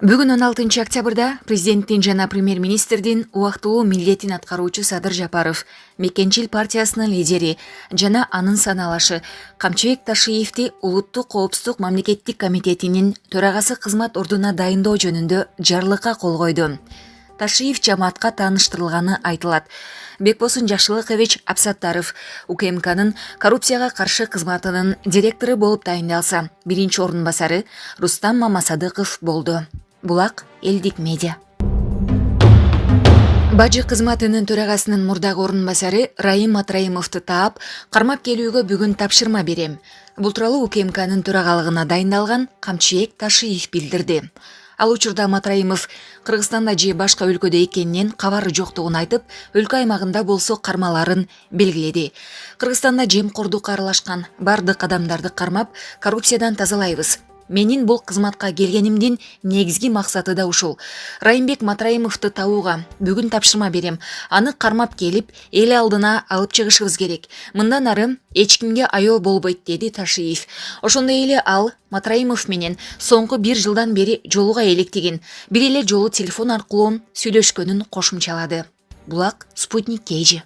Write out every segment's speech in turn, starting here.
Бүгүн 16 октябрда президенттин жана премьер-министрдин убактылуу милдетин аткаруучу Садыр Жапаров, Мекенчил партиясынын лидери жана анын саналашы Камчыбек Ташиевди Улуттук коопсуздук мамлекеттик комитетинин төрагасы кызмат ордуна дайындоо жөнүндө жарлыкка кол койду. Ташиев жамаатка тааныштырылганы айтылат. Бекбосун Жакшылыкович Абсаттаров УКМКнын коррупцияга каршы кызматынын директору болуп дайындалса, биринчи ордун басары Рустам Мамасадыков болду. Булак элдик медиа. Бажы кызматынын төрагасынын мурдагы ордун басары Раим Матраимовду таап, кармап келүүгө бүгүн тапшырма берем. Бул тууралуу УКМКнын төрагалыгына дайындалган Камчыбек Ташиев билдирди. Ал учурда Матраимов Кыргызстанда же башка өлкөдө экенинен кабары жоктугун айтып, өлкө аймагында болсо кармаларын белгиледи. Кыргызстанда жемкордукка аралашкан бардык адамдарды кармап, коррупциядан тазалайбыз. Менин бул кызматка келгенимдин негизги максаты да ушул. Райымбек Матраимовду табууга бүгүн тапшырма берем. Аны кармап келип, эл алдына алып чыгышыбыз керек. Мындан ары эч кимге аял болбойт, деди Ташиев. Ошондой эле ал Матраимов менен соңку 1 жылдан бери жолуга электигин, бир эле жолу телефон аркылуу сүйлөшкөнүн кошумчалады. Булак Спутник KG.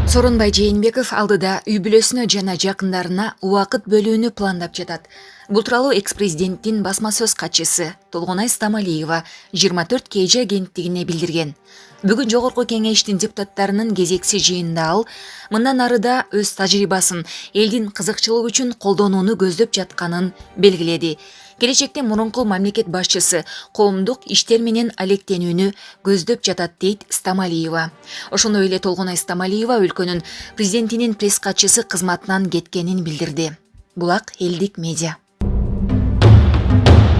Сооронбай Жээнбеков алдыда үй бүлөсүнө жана жакындарына убакыт бөлүүнү пландап жатат. Бул тууралуу экс-президенттин басма сөз катчысы Толгонай Стамалиева 24 KG агенттигине билдирген. Бүгүн жогорку кеңештин депутаттарынын кезекси жыйынында ал мындан арыда өз тажрыйбасын элдин кызыкчылыгы үчүн колдонууну көздөп жатканын белгиледи. Келечекте мурунку мамлекет башчысы коомдук иштер менен алектенүүнү көздөп жатат, дейт Стамалиева. Ошондой эле Толгонай Стамалиева өлкөнүн президентинин пресс катчысы кызматынан кеткенин билдирди. Булак элдик медиа.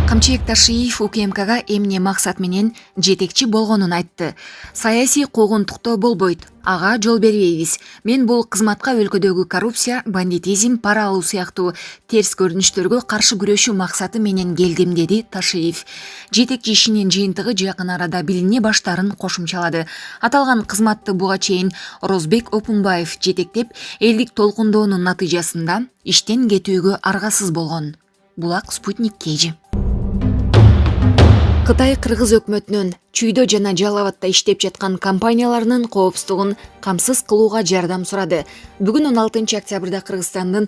Камчыбек Ташиев УКМКга эмне максат менен жетекчи болгонун айтты. Саясий куугунтуктоо болбойт, ага жол бербейбиз. Мен бул кызматка өлкөдөгү коррупция, бандитизм, пара алуу сыяктуу терс көрүнүштөргө каршы күрөшүү максаты менен келдим, деди Ташиев. Жетекчи ишинин жыйынтыгы жакын арада билине баштарын кошумчалады. Аталган кызматты буга чейин Орозбек Опунбаев жетектеп, элдик толкундоонун натыйжасында иштен кетүүгө аргасыз болгон. Булак Спутник KG. Кытай Кыргыз өкмөтүнүн Чүйдө жана Жалал Абадта иштеп жаткан компанияларынын коопсуздугун камсыз кылууга жардам сурады. Бүгүн 16 октябрда Кыргызстандын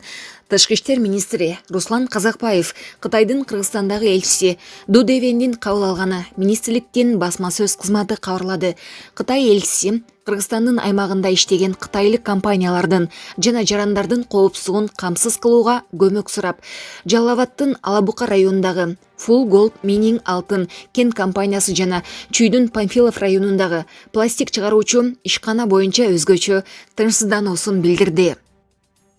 Тышкы иштер министри Руслан Казакбаев Кытайдын Кыргызстандагы элчиси Ду Девендин кабыл алганы министрликтин басма сөз кызматы кабарлады. Кытай элчиси Кыргызстандын аймагында иштеген кытайлык компаниялардын жана жарандардын коопсуздугун камсыз кылууга көмөк сурап, Жалал Абадтын Алабука районундагы Full Gold Mining алтын кен компаниясы жана Чүйдүн Памфилов районундагы пластик чыгаруучу ишкана боюнча өзгөчө тынчсыздануусун билдирди.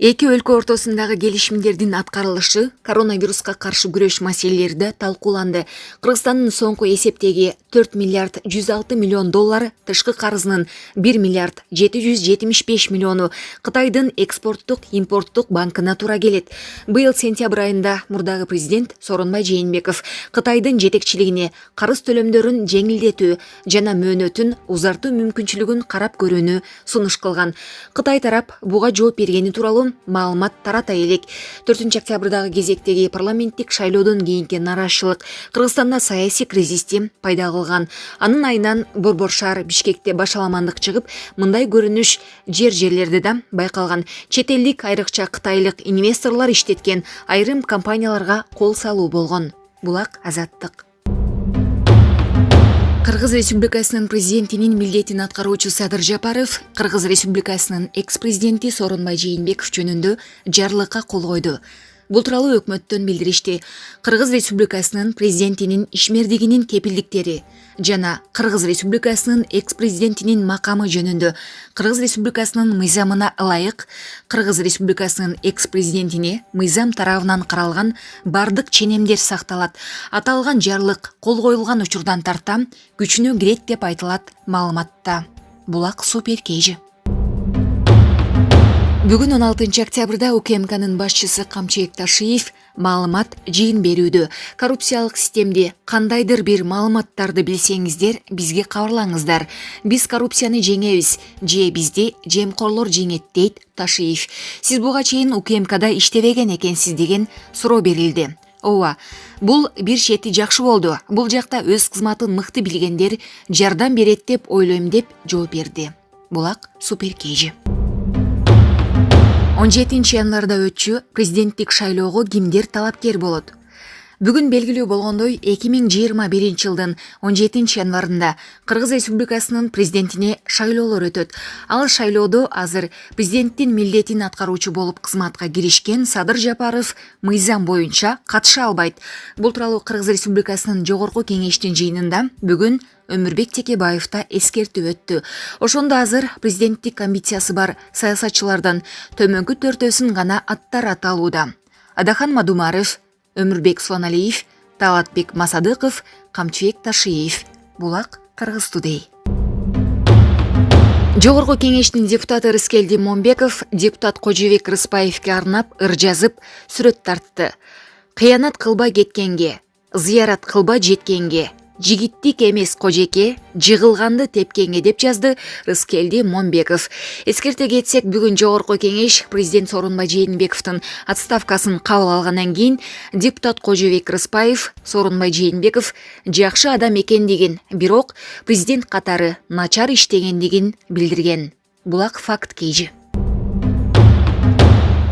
Эки өлкө ортосундагы келишимдердин аткарылышы, коронавируска каршы күрөш маселелери да талкууланды. Кыргызстандын соңку эсептеги 4 миллиард 106 миллион доллар, тышкы карызынын 1 миллиард 775 миллиону Кытайдын экспорттук импорттук банкына туура келет. Быйыл сентябрь айында мурдагы президент Сооронбай Жээнбеков Кытайдын жетекчилигине карыз төлөмдөрүн жеңилдетүү жана мөөнөтүн узартуу мүмкүнчүлүгүн карап көрүүнү сунуш кылган. Кытай тарап буга жооп бергени тууралуу маалымат тарата элек. 4 октябрдагы кезектеги парламенттик шайлоодон кийинки нараазычылык Кыргызстанда саясий кризисти пайда кылган. Анын айынан Борбор шаар Бишкекте башаламандык чыгып, мындай көрүнүш жерлерде да байкалган. Чет элдик айрыкча кытайлык инвесторлор иштеткен айрым компанияларга кол салуу болгон. Булак Азаттык. Кыргыз Республикасынын президентинин милдетин аткаруучу Садыр Жапаров Кыргыз Республикасынын экс-президенти Сооронбай Жээнбеков жөнүндө жарлыкка кол койду. Бул тууралуу өкмөттөн билдиришти. Кыргыз Республикасынын президентинин ишмердигинин кепилдиктери жана Кыргыз Республикасынын экс-президентинин макамы жөнүндө Кыргыз Республикасынын мыйзамына ылайык Кыргыз Республикасынын экс-президентине мыйзам тарабынан каралган бардык ченемдер сакталат. Аталган жарлык кол коюлган учурдан тарта күчүнө кирет деп айтылат маалыматта. Булак Супер KG. Бүгүн 16 октябрда УКМКнын башчысы Камчыбек Ташиев маалымат жыйын берүүдө. Коррупциялык системде кандайдыр бир маалыматтарды билсеңиздер, бизге кабарлаңыздар. Биз коррупцияны жеңебиз, же бизди жемкорлор жеңет, дейт Ташиев. Сиз буга чейин УКМКда иштебеген экенсиз деген суроо берилди. Ооба, бул бир чети жакшы болду. Бул жакта өз кызматын мыкты билгендер жардам берет деп ойлойм деп жооп берди. Булак Супер KG. 17 январда өтчү президенттик шайлоого кимдер талапкер болот? Бүгүн белгилүү болгондой 2021 жылдын 17 январында Кыргыз Республикасынын президентине шайлоолор өтөт. Ал шайлоодо азыр президенттин милдетин аткаруучу болуп кызматка киришкен Садыр Жапаров мыйзам боюнча катыша албайт. Бул тууралуу Кыргыз Республикасынын жогорку кеңештин жыйынында бүгүн Өмүрбек Текебаевда эскертүү өттү. Ошондо азыр президенттик амбициясы бар саясатчылардан төмөнкү төртөөсүн гана аттар аталууда. Адахан Мадумаров, Өмүрбек Суаналиев, Талатбек Масадыков, Камчыбек Ташиев. Булак Кыргыз Today. Жогорку кеңештин депутаты Рыскелди Момбеков депутат Кожобек Рыспаевке арнап ыр жазып, сүрөт тартты. Кыянат кылба кеткенге, зыярат кылба жеткенге, жигиттик эмес кожеке, жыгылганды тепкенге деп жазды Рыскелди Момбеков. Эскерте кетсек, бүгүн жогорку кеңеш президент Сооронбай Жээнбековдун отставкасын кабыл алгандан кийин депутат Кожобек Рыспаев Сооронбай Жээнбеков жакшы адам экендигин, бирок президент катары начар иштегендигин билдирген. Булак Факт KG.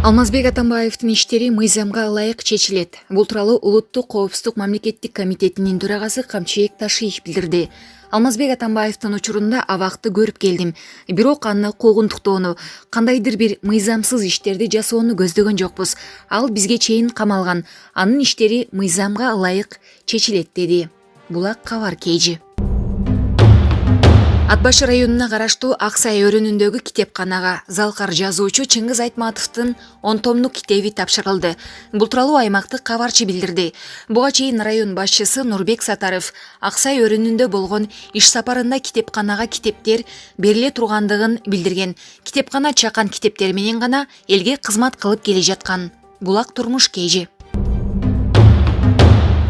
Алмазбек Атамбаевдин иштери мыйзамга ылайык чечилет. Бул тууралуу Улуттук коопсуздук мамлекеттик комитетинин төрагасы Камчыбек Ташиев билдирди. Алмазбек Атамбаевдин учурунда абакты көрүп келдим. Бирок аны куугунтуктоону, кандайдыр бир мыйзамсыз иштерди жасоону көздөгөн жокпуз. Ал бизге чейин камалган. Анын иштери мыйзамга ылайык чечилет деди. Булак Кабар KG. Ат Башы районуна караштуу Аксай өрүнүндөгү китепканага залкар жазуучу Чыңгыз Айтматовдун 10 томдук китеби тапшырылды. Бул тууралуу аймактык кабарчы билдирди. Буга чейин район башчысы Нурбек Сатаров Аксай өрүнүндө болгон иш сапарында китепканага китептер бериле тургандыгын билдирген. Китепкана чакан китептер менен гана элге кызмат кылып келе жаткан. Булак Турмуш KG.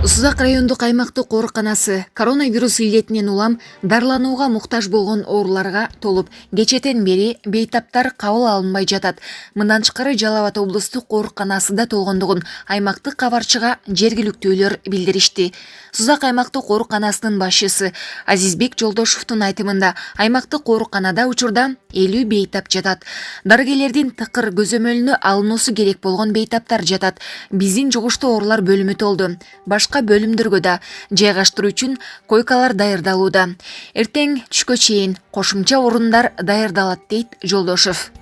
Сузак райондук аймактык ооруканасы коронавирус илдетинен улам дарыланууга муктаж болгон ооруларга толуп, кечетен бери бейтаптар кабыл алынбай жатат. Мындан тышкары Жалал Абад облустук ооруканасы да толгондугун аймактык кабарчыга жергиликтүүлөр билдиришти. Сузак аймактык ооруканасынын башчысы Азизбек Жолдошовдун айтымында аймактык ооруканада учурда 50 бейтап жатат. Дарыгерлердин тыкыр көзөмөлүнө алынуусу керек болгон бейтаптар жатат. Биздин жугуштуу оорулар бөлүмү толду. Башка бөлүмдөргө да жайгаштыруу үчүн койкалар даярдалууда. Эртең түшкө чейин кошумча орундар даярдалат дейт Жолдошов.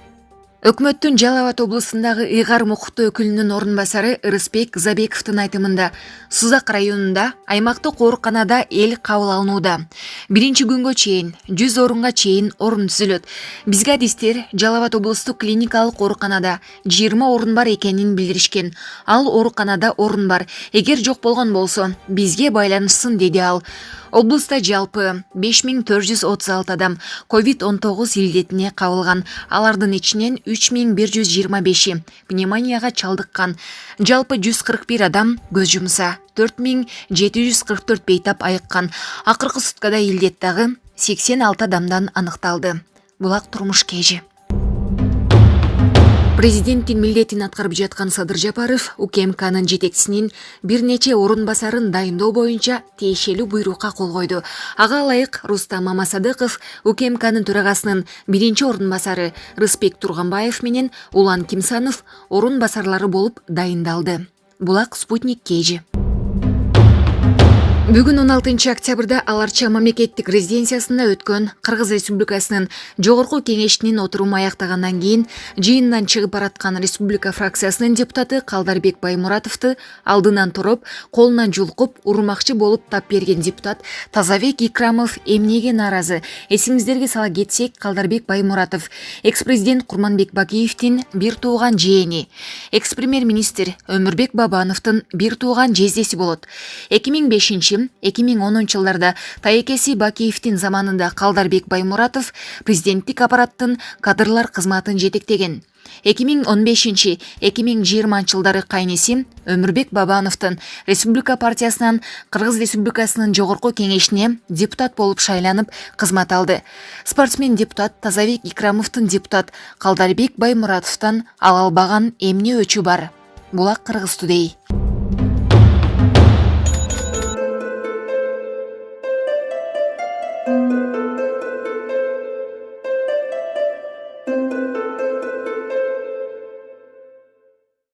Өкмөттүн Жалал Абад облусундагы ыйгар мукуттуу өкүлүнүн орун басары Рыспек Забековдун айтымында Сузак районунда аймактык ооруканада эл кабыл алынууда. Биринчи күнгө чейин 100 орунга чейин орун түзүлөт. Бизге адистер Жалал Абад облустук клиникалык ооруканада 20 орун бар экенин билдиришкен. Ал ооруканада орун бар. Эгер жок болгон болсо, бизге байланышсын, деди ал. Облуста жалпы 5436 адам COVID-19 илдетине кабылган. Алардын ичинен 3125 пневмонияга чалдыккан. Жалпы 141 адам көз жумса, 4744 бейтап айыккан. Акыркы суткада илдет дагы 86 адамдан аныкталды. Булак Турмуш KG. Президенттин милдетин аткарып жаткан Садыр Жапаров УКМКнын жетекчисинин бир нече орун басарын дайындоо боюнча тиешелүү буйрукка кол койду. Ага ылайык Рустам Мамасадыков УКМКнын төрагасынын биринчи орун басары Рыспек Турганбаев менен Улан Кимсанов орун басарлары болуп дайындалды. Булак Спутник KG. Бүгүн 16 октябрда Аларча мамлекеттик резиденциясында өткөн Кыргыз Республикасынын жогорку кеңешинин отуруму аяктагандан кийин жыйындан чыгып бараткан республика фракциясынын депутаты Калдарбек Баймуратовду алдынан туруп, колунан жулкуп, урмакчы болуп тап берген депутат Тазабек Икрамов эмнеге нааразы? Эсиңиздерге сала кетсек, Калдарбек Баймуратов экс-президент Курманбек Бакиевдин бир тууган жээни, экс-премьер-министр Өмүрбек Бабановдун бир тууган жездеси болот. 2005-2010 жылдарда тайекеси Бакиевдин заманында Калдарбек Баймуратов президенттик аппараттын кадрлар кызматын жетектеген. 2015-2020 жылдары кайнеси Өмүрбек Бабановдун Республика партиясынан Кыргыз Республикасынын жогорку кеңешине депутат болуп шайланып кызмат алды. Спортсмен депутат Тазабек Икрамовдун депутат Калдарбек Баймуратовдон ала албаган эмне өчү бар? Булак Кыргыз Today.